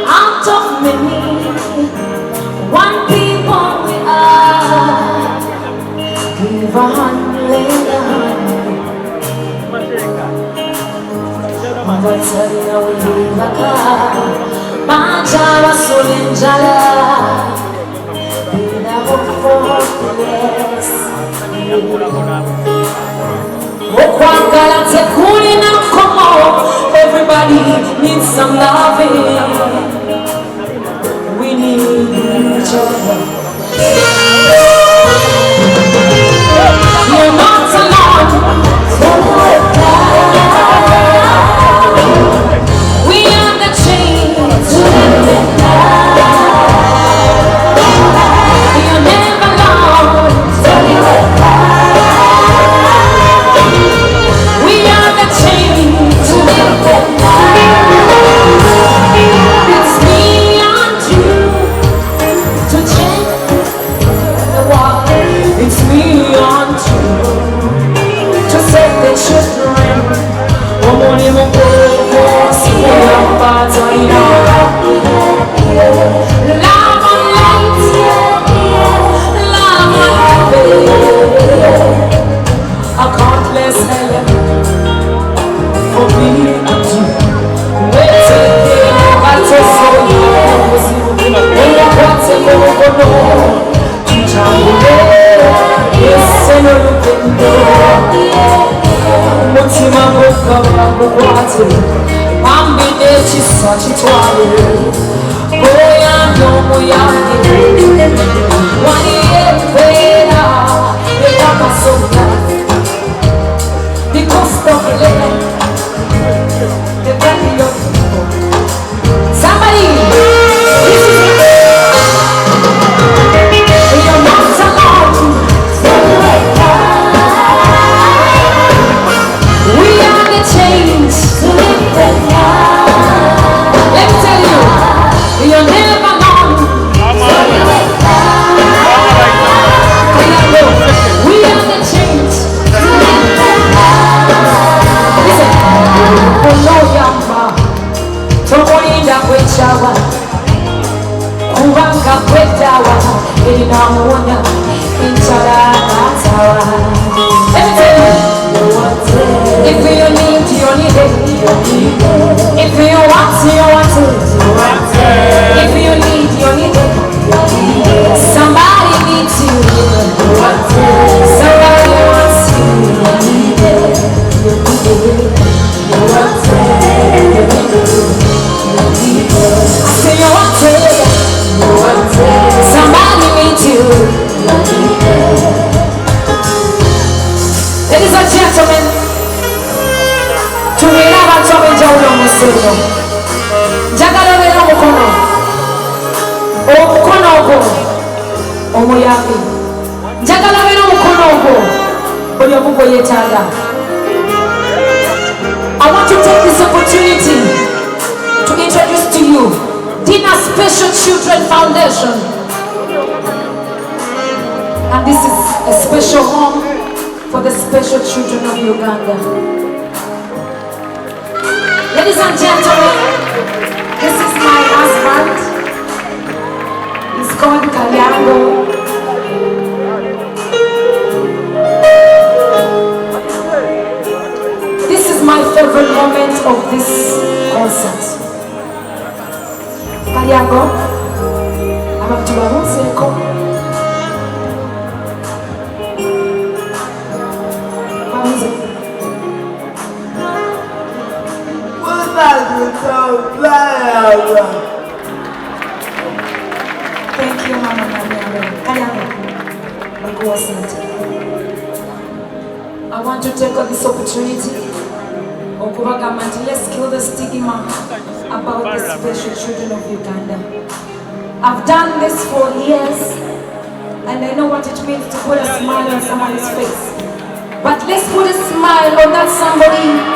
Out of many, one people we are. Give a hand, lend a hand. Mbatsalia ulivaka, Majara Solinjala. Be the hope for hopeless. Okwangala tekuli na komo. Everybody needs some loving. We need each other. You're not alone. We are the chains to live in love. You're never alone. We are the chains to live in love. It's me and you to change the world. It's me and you to save the children. Love and light, love and faith. A countless hell for me and you. Waiting here, but it's so easy. When you got to go, yes, and you can Mutima mukaba mukwate Ambide chisa chitwale Boya nyomo yange Wani yepera Eka masoka The cost of living The value of people Somebody You're not alone We are the change to live in love. Let me tell you, you're never alone. We are the change to live in love. Listen, Ono yamba, tomoinda kwechawa, kubanga kwetawa, inamuona inchara natawa. Let me tell you. If you need, you need it. If you want, you want it. If you need, you need it. Somebody needs you. Somebody wants you. You need it. You need it. You want it. You need it. I say you want it. You want it. Somebody needs you. You need it. Ladies and gentlemen, tuwera abantu abenjawulo mu sseero njagala obeera omukono ogwo omuyambi njagala obeera omukono ogwo buli omu gwe yeetaaga. I want to take this opportunity to introduce to you Dina Special Children Foundation, and this is a special home for the special children of Uganda. Ladies and gentlemen, this is my husband. He's called Kalyango. This is my favorite moment of this concert. Kalyango, abantu babuzeeko. Thank you, Mama I want to take this opportunity. Let's kill the stigma about the special children of Uganda. I've done this for years, and I know what it means to put a smile on someone's face. But let's put a smile on that somebody.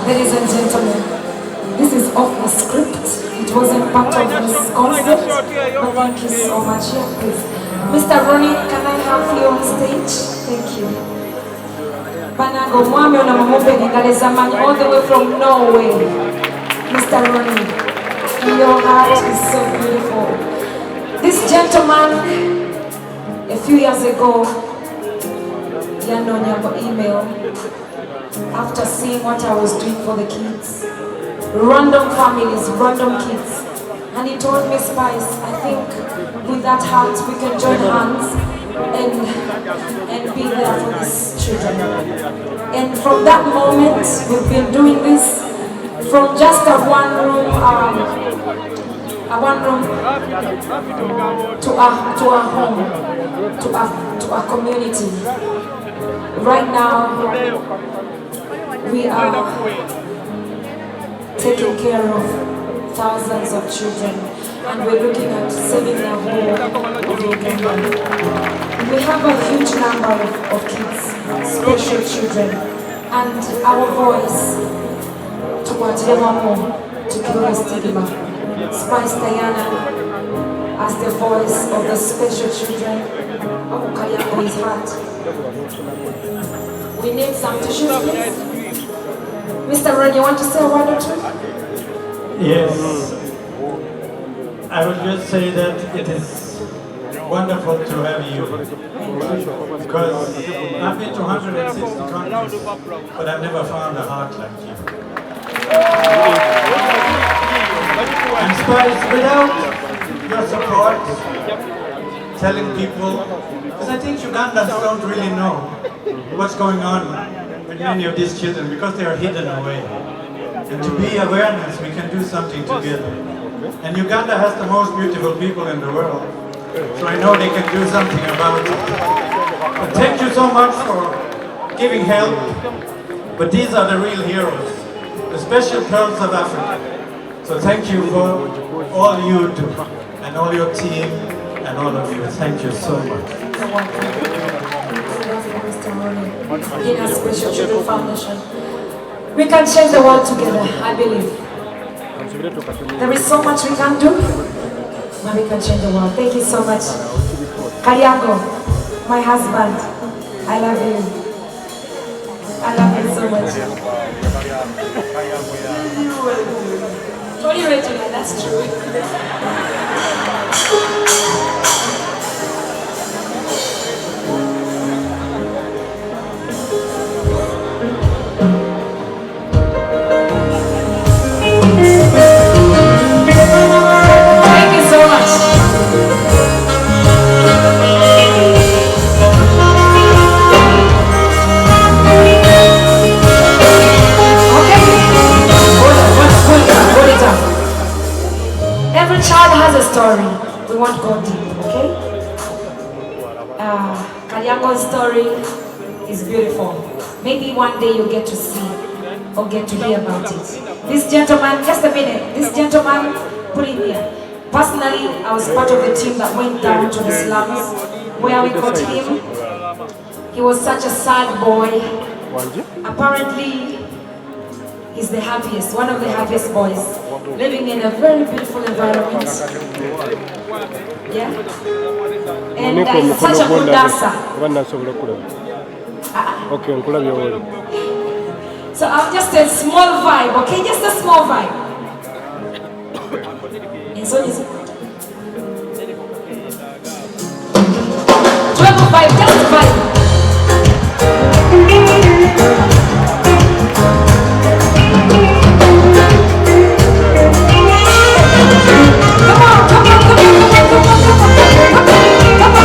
Ladies and gentlemen, this is off the script. It wasn't part of this concept, but thank you so much. Here, please. Mr. Ronnie, can I have you on stage? Thank you. Banago Mwami all the way from Norway. Mr. Ronnie, your heart is so beautiful. This gentleman, a few years ago, Yano email, after seeing what I was doing for the kids, random families, random kids, and he told me, Spice, I think with that heart we can join hands and be there for these children. And from that moment, we've been doing this from just a one room to a home, to a community. Right now, we are taking care of thousands of children, and we're looking at saving the whole of Uganda. We have a huge number of kids, special children, and our voice to kill the stigma. Spice Diana as the voice of the special children. Oh, Kayako is hot. We need some tissues, please. Mr. Ron, you want to say a word or two? Yes. I would just say that it is wonderful to have you. Because I've been to 160 countries, but I've never found a heart like you. And Spice, without your support, telling people, because I think Ugandans don't really know what's going on with many of these children because they are hidden away. And to be awareness, we can do something together. And Uganda has the most beautiful people in the world, so I know they can do something about it. But thank you so much for giving help. But these are the real heroes, the special pearls of Africa. So thank you for all you do. and all your team and all of you. Thank you so much. In a Special Children Foundation. We can change the world together, I believe. There is so much we can do, but we can change the world. Thank you so much. Kariako, my husband, I love you. I love you so much. Tony Regina, that's true. Thank you so much. Okay. Hold it up. Every child has a story. We want to go deep, okay? Kalyango's story is beautiful. Maybe one day you'll get to see or get to hear about it. This gentleman, just a minute, this gentleman, put him here. Personally, I was part of the team that went down to the slums where we got him. He was such a sad boy. Apparently, he's the happiest, one of the happiest boys, living in a very beautiful environment. Yeah? And he's such a good dancer. So I'm just a small vibe, okay? Just a small vibe. And so is 12 vibe, just a vibe. Come on, come on, come on, come on, come on, come on, come on,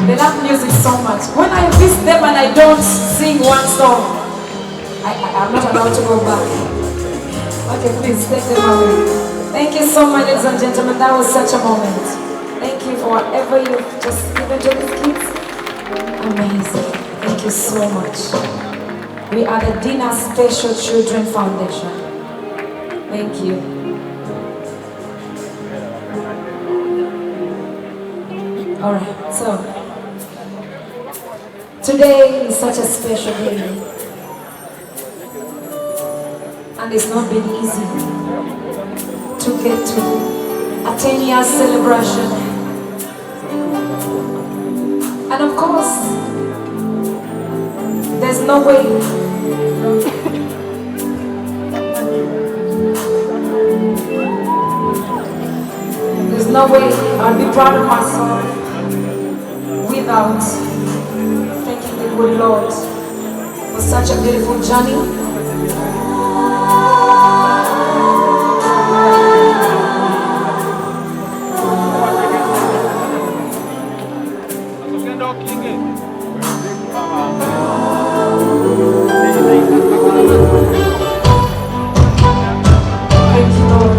They love music so much. When I visit them and I don't sing one song, I'm not allowed to go back. Okay, please take them away. Thank you so much, ladies and gentlemen. That was such a moment. Thank you for whatever you've just given to these kids. Amazing. Thank you so much. We are the Dina Special Children Foundation. Thank you. All right, so today is such a special day, and it's not been easy to get to a 10-year celebration. And of course, there's no way I'll be proud of myself without thanking the good Lord for such a beautiful journey. Thank you, Lord.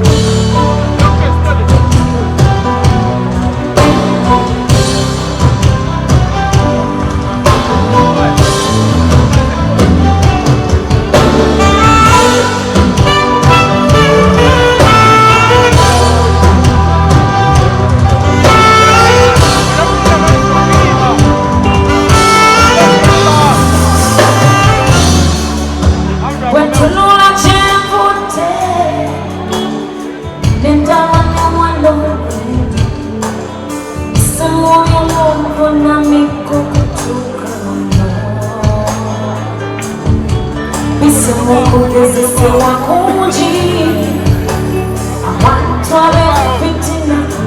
Abantu Amaziga